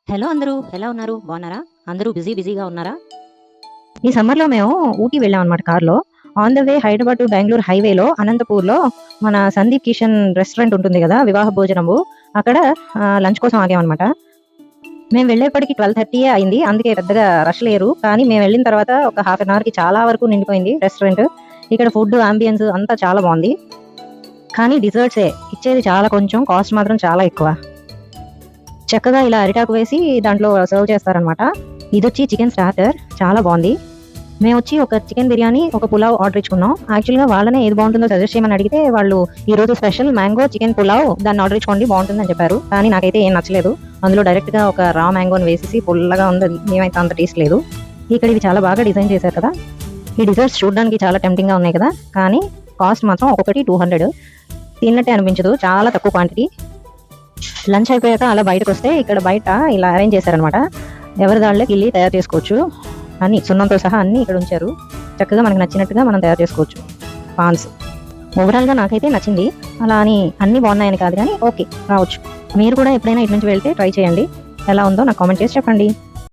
Hello అందరూ ఎలా ఉన్నారు? బాగున్నారా? అందరూ బిజీగా ఉన్నారా? ఈ సమ్మర్‌లో మేము ఊటీ వెళ్ళామనమాట కార్‌లో. On the way Hyderabad to Bengaluru హైవేలో అనంతపూర్‌లో మన సందీప్ కిషన్ రెస్టారెంట్ ఉంటుంది గదా! వివాహ భోజనము. అక్కడ లంచ్ కోసం ఆగామనమాట. మేము వెళ్ళేప్పటికి 12:30 అయింది. అందుకే పెద్దగా రష్ లేరు. కానీ మేము వెళ్ళిన తర్వాత ఒక హాఫ్ అన్ అవర్‌కి చాలా వరకు నిండిపోయింది రెస్టారెంట్. ఇక్కడ ఫుడ్ యాంబియన్స్ అంతా చాలా బావుంది. కానీ డిజర్ట్సే ఇచ్చేది చాలా కొంచెం, కాస్ట్ మాత్రం చాలా ఎక్కువ. చక్కగా ఇలా అరిటాకు వేసి దాంట్లో సర్వ్ చేస్తారనమాట. ఇదొచ్చి చికెన్ స్టార్టర్ చాలా బాగుంది. మేమొచ్చి ఒక చికెన్ బిర్యానీ, ఒక పులావ్ ఆర్డర్ ఇచ్చుకున్నాం. యాక్చువల్‌గా వాళ్ళనే ఏది బాగుంటుందో సజెస్ట్ చేయమని అడిగితే వాళ్ళు ఈరోజు స్పెషల్ మ్యాంగో చికెన్ పులావ్ దాన్ని ఆర్డర్ ఇచ్చుకోండి బాగుంటుందని చెప్పారు. కానీ నాకైతే ఏం నచ్చలేదు. అందులో డైరెక్ట్‌గా ఒక రా మ్యాంగోని వేసేసి పుల్లగా ఉంది. ఏమైతే అంత టేస్ట్ లేదు. ఇక్కడ ఇవి చాలా బాగా డిజైన్ చేశారు కదా! ఈ డిజర్ట్స్ చూడడానికి చాలా టెంప్టింగ్‌గా ఉన్నాయి కదా! కానీ కాస్ట్ మాత్రం ఒక్కొక్కటి 200. తిన్నట్టే అనిపించదు. చాలా తక్కువ క్వాంటిటీ. లంచ్ అయిపోయాక అలా బయటకొస్తే ఇక్కడ బయట ఇలా అరేంజ్ చేశారనమాట. ఎవరి దాళ్ళకి ఇల్లి తయారు చేసుకోవచ్చు. అన్నీ సున్నంతో సహా అన్నీ ఇక్కడ ఉంచారు. చక్కగా మనకు నచ్చినట్టుగా మనం తయారు చేసుకోవచ్చు. పాన్స్ ఓవరాల్‌గా నాకైతే నచ్చింది. అలా అని అన్నీ బాగున్నాయని కాదు కానీ ఓకే రావచ్చు. మీరు కూడా ఎప్పుడైనా ఇటు నుంచి వెళ్తే ట్రై చేయండి. ఎలా ఉందో నాకు కామెంట్ చేసి చెప్పండి.